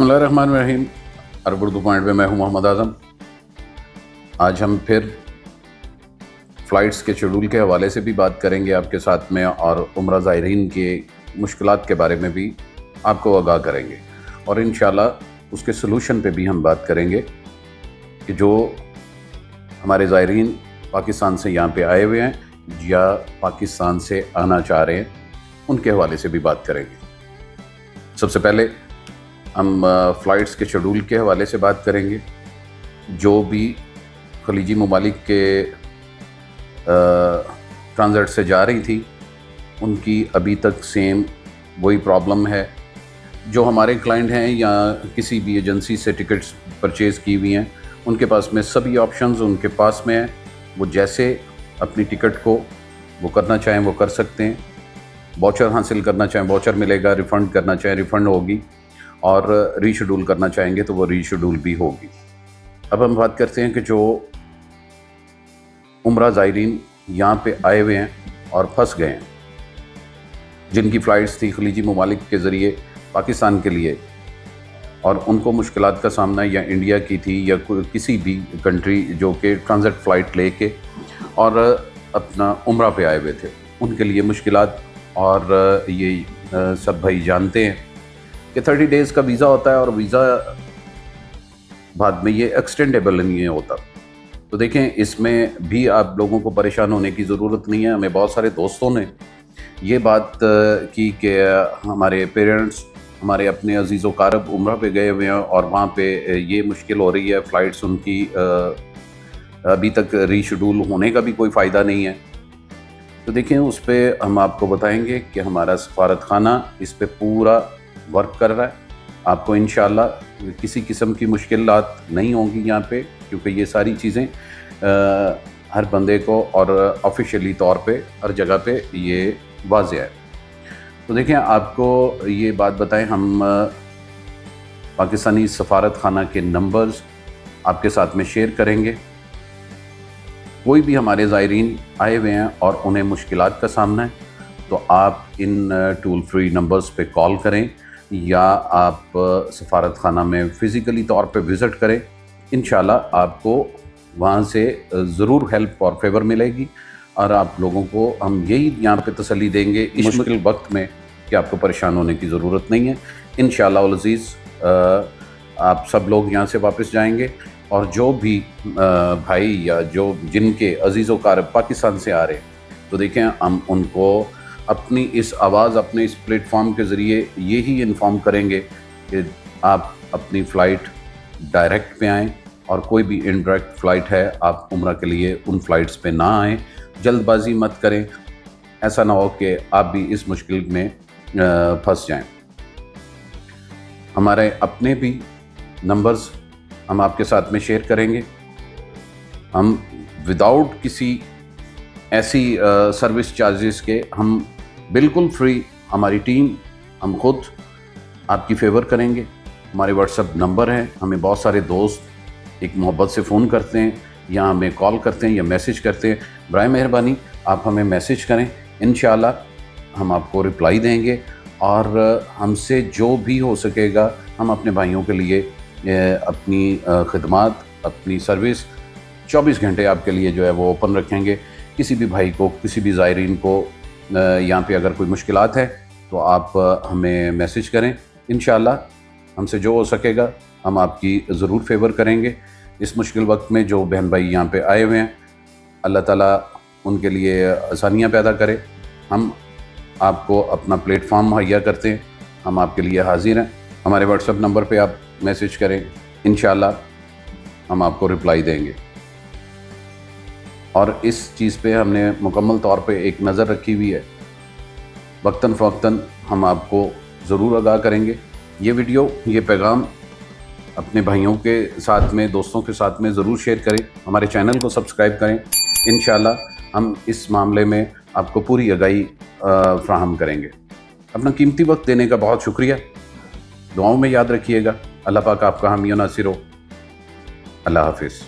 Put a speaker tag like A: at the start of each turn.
A: बिस्मिल्लाहिर्रहमानिर्रहीम। अरब उर्दू पॉइंट में मैं हूं मोहम्मद आज़म। आज हम फिर फ़्लाइट्स के शेड्यूल के हवाले से भी बात करेंगे आपके साथ में, और उम्रा ज़ायरीन के मुश्किलात के बारे में भी आपको आगाह करेंगे, और इंशाल्लाह उसके सलूशन पे भी हम बात करेंगे कि जो हमारे ज़ायरीन पाकिस्तान से यहाँ पे आए हुए हैं या पाकिस्तान से आना चाह रहे हैं, उनके हवाले से भी बात करेंगे। सबसे पहले हम फ़्लाइट्स के शेड्यूल के हवाले से बात करेंगे। जो भी खलीजी ममालिक के ट्रांजिट से जा रही थी, उनकी अभी तक सेम वही प्रॉब्लम है। जो हमारे क्लाइंट हैं या किसी भी एजेंसी से टिकट्स परचेज़ की हुई हैं, उनके पास में सभी ऑप्शंस उनके पास में हैं। वो जैसे अपनी टिकट को वो करना चाहें वो कर सकते हैं। वाउचर हासिल करना चाहें वाउचर मिलेगा, रिफ़ंड करना चाहें रिफ़ंड होगी, और रीशेड्यूल करना चाहेंगे तो वो रीशेड्यूल भी होगी। अब हम बात करते हैं कि जो उम्रा ज़ायरीन यहाँ पे आए हुए हैं और फंस गए हैं, जिनकी फ़्लाइट्स थी खलीजी ममालिक के ज़रिए पाकिस्तान के लिए, और उनको मुश्किलात का सामना या इंडिया की थी या किसी भी कंट्री जो कि ट्रांजिट फ़्लाइट लेके और अपना उम्रा पे आए हुए थे, उनके लिए मुश्किलात। और ये सब भाई जानते हैं कि 30 डेज़ का वीज़ा होता है, और वीज़ा बाद में ये एक्सटेंडेबल नहीं होता। तो देखें, इसमें भी आप लोगों को परेशान होने की ज़रूरत नहीं है। हमें बहुत सारे दोस्तों ने ये बात की कि हमारे पेरेंट्स, हमारे अपने अजीज़ व कारब उम्रा पे गए हुए हैं और वहाँ पे ये मुश्किल हो रही है, फ़्लाइट्स उनकी अभी तक रीशेड्यूल होने का भी कोई फ़ायदा नहीं है। तो देखें, उस पर हम आपको बताएंगे कि हमारा सफारत खाना इस पे पूरा वर्क कर रहा है। आपको इंशाल्लाह किसी किस्म की मुश्किलात नहीं होंगी यहाँ पे, क्योंकि ये सारी चीज़ें हर बंदे को और ऑफिशियली तौर पे हर जगह पे ये वाज़ेह है। तो देखें, आपको ये बात बताएं, हम पाकिस्तानी सफारत खाना के नंबर्स आपके साथ में शेयर करेंगे। कोई भी हमारे ज़ायरीन आए हुए हैं और उन्हें मुश्किलात का सामना है, तो आप इन टोल फ्री नंबर्स पे कॉल करें या आप सफारत खाना में फ़िज़िकली तौर पे विज़िट करें। इंशाल्लाह आपको वहाँ से ज़रूर हेल्प और फेवर मिलेगी, और आप लोगों को हम यही यहाँ पे तसल्ली देंगे इस मुश्किल वक्त में कि आपको परेशान होने की ज़रूरत नहीं है। इंशाल्लाह अल अज़ीज़ आप सब लोग यहाँ से वापस जाएंगे, और जो भी भाई या जो जिनके अजीज़ व कारब पाकिस्तान से आ रहे हैं, तो देखें, हम उनको अपनी इस आवाज़, अपने इस प्लेटफॉर्म के ज़रिए यही इन्फॉर्म करेंगे कि आप अपनी फ़्लाइट डायरेक्ट पे आएँ, और कोई भी इनडायरेक्ट फ़्लाइट है आप उम्रा के लिए उन फ़्लाइट्स पे ना आएँ। जल्दबाजी मत करें, ऐसा ना हो कि आप भी इस मुश्किल में फंस जाएं। हमारे अपने भी नंबर्स हम आपके साथ में शेयर करेंगे। हम विदाउट किसी ऐसी सर्विस चार्जेस के, हम बिल्कुल फ्री, हमारी टीम, हम खुद आपकी फेवर करेंगे। हमारे व्हाट्सएप नंबर हैं। हमें बहुत सारे दोस्त एक मोहब्बत से फ़ोन करते हैं या हमें कॉल करते हैं या मैसेज करते हैं। बराए मेहरबानी आप हमें मैसेज करें, इंशाल्लाह हम आपको रिप्लाई देंगे, और हमसे जो भी हो सकेगा हम अपने भाइयों के लिए अपनी खिदमात, अपनी सर्विस 24 घंटे आपके लिए जो है वो ओपन रखेंगे। किसी भी भाई को, किसी भी ज़ायरीन को यहाँ पे अगर कोई मुश्किलात है तो आप हमें मैसेज करें। इंशाल्लाह हमसे जो हो सकेगा हम आपकी ज़रूर फेवर करेंगे। इस मुश्किल वक्त में जो बहन भाई यहाँ पे आए हुए हैं, अल्लाह ताला उनके लिए आसानियाँ पैदा करे। हम आपको अपना प्लेटफॉर्म मुहैया करते हैं, हम आपके लिए हाजिर हैं। हमारे व्हाट्सएप नंबर पे आप मैसेज करें, इंशाल्लाह हम आपको रिप्लाई देंगे। और इस चीज़ पे हमने मुकम्मल तौर पे एक नज़र रखी हुई है। वक्तन फ़वक्तन हम आपको ज़रूर आगाह करेंगे। ये वीडियो, ये पैगाम अपने भाइयों के साथ में, दोस्तों के साथ में ज़रूर शेयर करें। हमारे चैनल को सब्सक्राइब करें। इंशाल्लाह हम इस मामले में आपको पूरी आगाही फ़राहम करेंगे। अपना कीमती वक्त देने का बहुत शुक्रिया। दुआओं में याद रखिएगा। अल्लाह पाक आपका हामी और नासिर हो। अल्लाह हाफिज़।